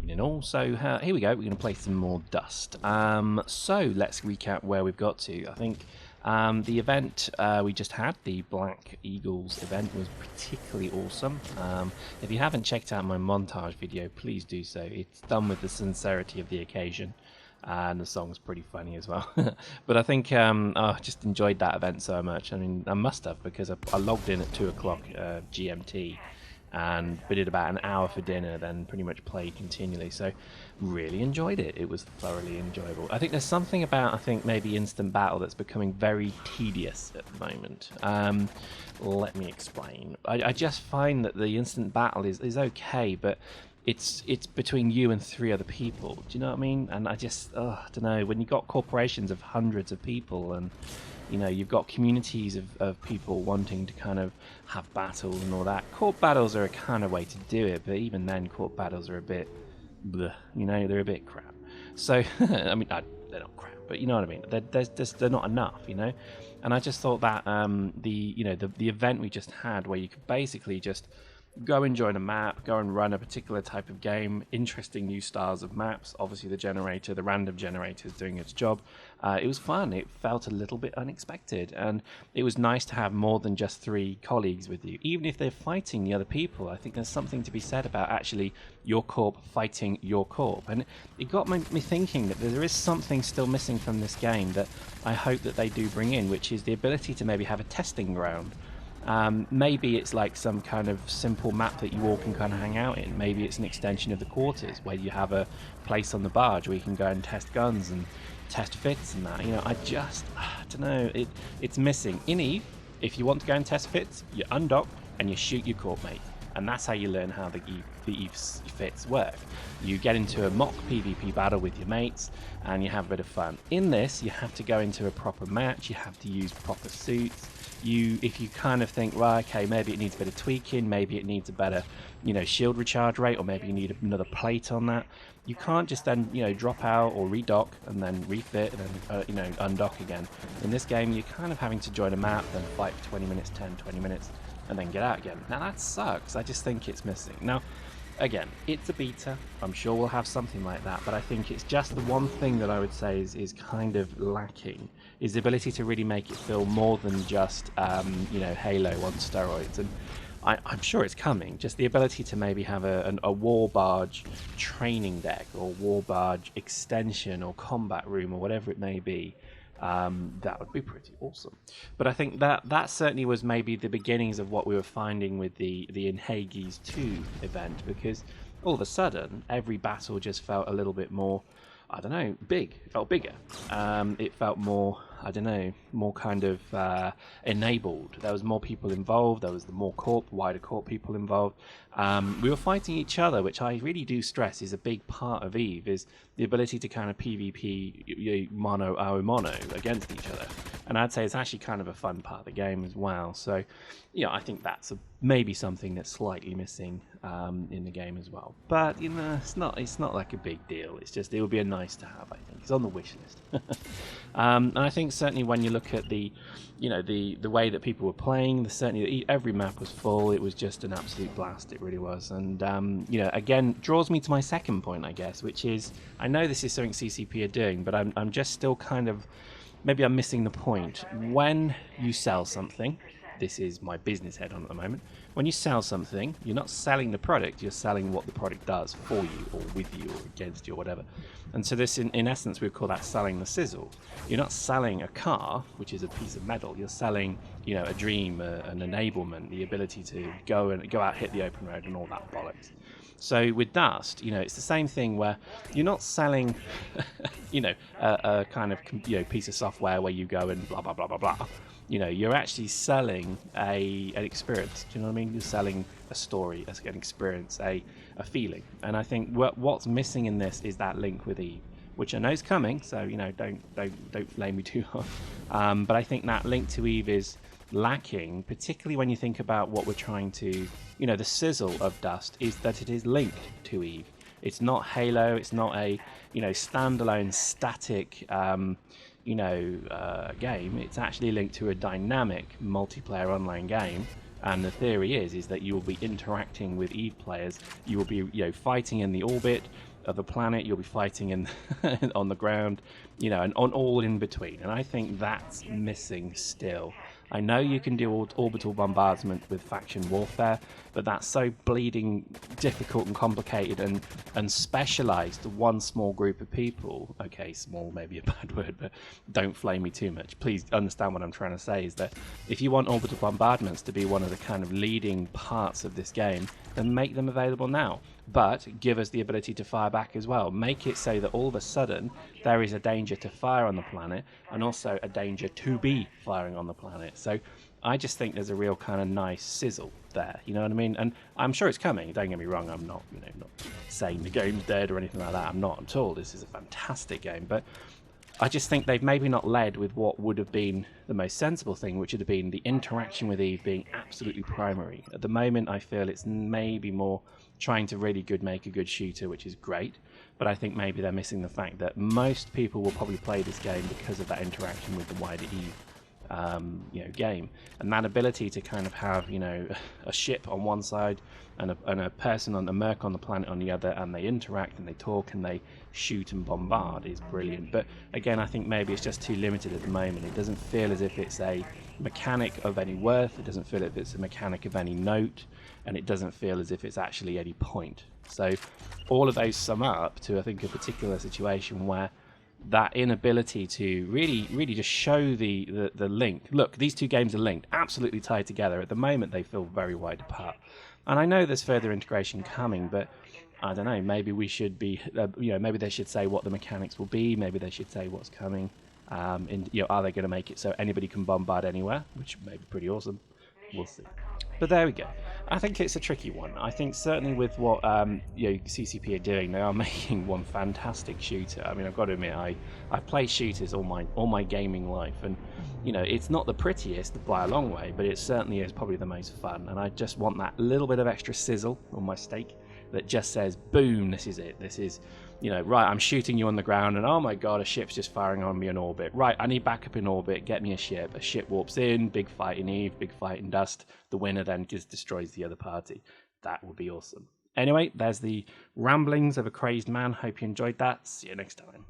evening all. So here we go, we're going to play some more Dust. So let's recap where we've got to. I think the event we just had, the Black Eagles event, was particularly awesome. If you haven't checked out my montage video, please do so. It's done with the sincerity of the occasion. And the song's pretty funny as well. But I think I just enjoyed that event so much. I mean, I must have, because I logged in at 2 o'clock GMT. And we did about an hour for dinner, then pretty much played continually. So really enjoyed it. It was thoroughly enjoyable. I think there's something about, maybe instant battle that's becoming very tedious at the moment. Let me explain. I just find that the instant battle is okay, but it's between you and 3 other people. Do you know what I mean? And I just, I don't know, when you've got corporations of hundreds of people and you know, you've got communities of people wanting to kind of have battles and all that. Corp battles are a kind of way to do it, but even then, corp battles are a bit, bleh, you know, they're a bit crap. So, I mean, they're not crap, but you know what I mean. They're not enough, you know. And I just thought that the event we just had, where you could basically just go and join a map, go and run a particular type of game, interesting new styles of maps. Obviously the random generator is doing its job. It was fun. It felt a little bit unexpected, and it was nice to have more than just 3 colleagues with you. Even if they're fighting the other people, I think there's something to be said about actually your corp fighting your corp. And it got me thinking that there is something still missing from this game that I hope that they do bring in, which is the ability to maybe have a testing ground. Maybe it's like some kind of simple map that you all can kind of hang out in. Maybe it's an extension of the quarters where you have a place on the barge where you can go and test guns and test fits and that. You know, I don't know, it's missing. In EVE, if you want to go and test fits, you undock and you shoot your corp mate. And that's how you learn how the EVE fits work. You get into a mock PvP battle with your mates and you have a bit of fun. In this, you have to go into a proper match, you have to use proper suits. If you kind of think, well, okay, maybe it needs a bit of tweaking, maybe it needs a better, you know, shield recharge rate, or maybe you need another plate on that. You can't just then, you know, drop out or redock and then refit and then, you know, undock again. In this game, you're kind of having to join a map, then fight for 20 minutes, 10, 20 minutes, and then get out again. Now that sucks. I just think it's missing. Now, again, it's a beta. I'm sure we'll have something like that, but I think it's just the one thing that I would say is kind of lacking, is the ability to really make it feel more than just, you know, Halo on steroids. And I'm sure it's coming. Just the ability to maybe have a war barge training deck, or war barge extension, or combat room, or whatever it may be. That would be pretty awesome. But I think that certainly was maybe the beginnings of what we were finding with the Hades 2 event, because all of a sudden every battle just felt a little bit more, I don't know, big. It felt bigger. It felt more, I don't know, more kind of enabled. There was more people involved. There was the more wider corp people involved. We were fighting each other, which I really do stress is a big part of EVE, is the ability to kind of PvP mono a mono against each other. And I'd say it's actually kind of a fun part of the game as well. So, you know, I think that's maybe something that's slightly missing in the game as well. But, you know, it's not like a big deal. It's just, it would be a nice to have, I think. It's on the wish list. And I think certainly when you look at the way that people were playing, certainly every map was full. It was just an absolute blast. It really was. And, you know, again, draws me to my second point, I guess, which is, I know this is something CCP are doing, but I'm just still kind of, maybe I'm missing the point. When you sell something, this is my business head on at the moment, when you sell something, you're not selling the product, you're selling what the product does for you, or with you, or against you, or whatever. And so this, in essence, we call that selling the sizzle. You're not selling a car, which is a piece of metal. You're selling, you know, a dream, an enablement, the ability to go out, hit the open road, and all that bollocks. So with Dust, you know, it's the same thing where you're not selling, you know, a kind of, you know, piece of software where you go and blah, blah, blah, blah, blah. You know, you're actually selling an experience. Do you know what I mean? You're selling a story, an experience, a feeling. And I think what's missing in this is that link with EVE, which I know is coming. So, you know, don't flame me too hard. But I think that link to EVE is lacking, particularly when you think about what we're trying to, you know, the sizzle of Dust is that it is linked to EVE. It's not Halo. It's not a, you know, standalone static, game. It's actually linked to a dynamic multiplayer online game, and the theory is that you will be interacting with EVE players. You will be, you know, fighting in the orbit, of the planet. You'll be fighting in on the ground, you know, and on all in between. And I think that's missing still. I know you can do orbital bombardment with faction warfare, but that's so bleeding difficult and complicated and specialized to one small group of people. Okay, small may be a bad word, but don't flame me too much. Please understand what I'm trying to say is that if you want orbital bombardments to be one of the kind of leading parts of this game, then make them available now. But give us the ability to fire back as well. Make it so that all of a sudden there is a danger to fire on the planet and also a danger to be firing on the planet. So I just think there's a real kind of nice sizzle there, you know what I mean? And I'm sure it's coming, don't get me wrong, I'm not, you know, not saying the game's dead or anything like that. I'm not at all. This is a fantastic game, but I just think they've maybe not led with what would have been the most sensible thing, which would have been the interaction with Eve being absolutely primary. At the moment, I feel it's maybe more trying to really make a good shooter, which is great, but I think maybe they're missing the fact that most people will probably play this game because of that interaction with the wider Eve game, and that ability to kind of have, you know, a ship on one side and a person on the merc on the planet on the other, and they interact and they talk and they shoot and bombard is brilliant. But again, I think maybe it's just too limited at the moment. It doesn't feel as if it's a mechanic of any worth, it doesn't feel as if it's a mechanic of any note, and it doesn't feel as if it's actually any point. So all of those sum up to, I think, a particular situation where that inability to really just show the link. Look, these two games are linked, absolutely tied together. At the moment, they feel very wide apart. And I know there's further integration coming, but I don't know, maybe we should be, maybe they should say what the mechanics will be, maybe they should say what's coming. Are they going to make it so anybody can bombard anywhere, which may be pretty awesome. We'll see. But there we go. I think it's a tricky one. I think certainly with what CCP are doing, they are making one fantastic shooter. I mean, I've got to admit, I've played shooters all my gaming life, and you know, it's not the prettiest by a long way, but it certainly is probably the most fun. And I just want that little bit of extra sizzle on my steak that just says, boom, this is it. This is, you know, right, I'm shooting you on the ground and oh my god, a ship's just firing on me in orbit. Right, I need backup in orbit, get me a ship. A ship warps in, big fight in Eve, big fight in Dust. The winner then just destroys the other party. That would be awesome. Anyway, there's the ramblings of a crazed man. Hope you enjoyed that. See you next time.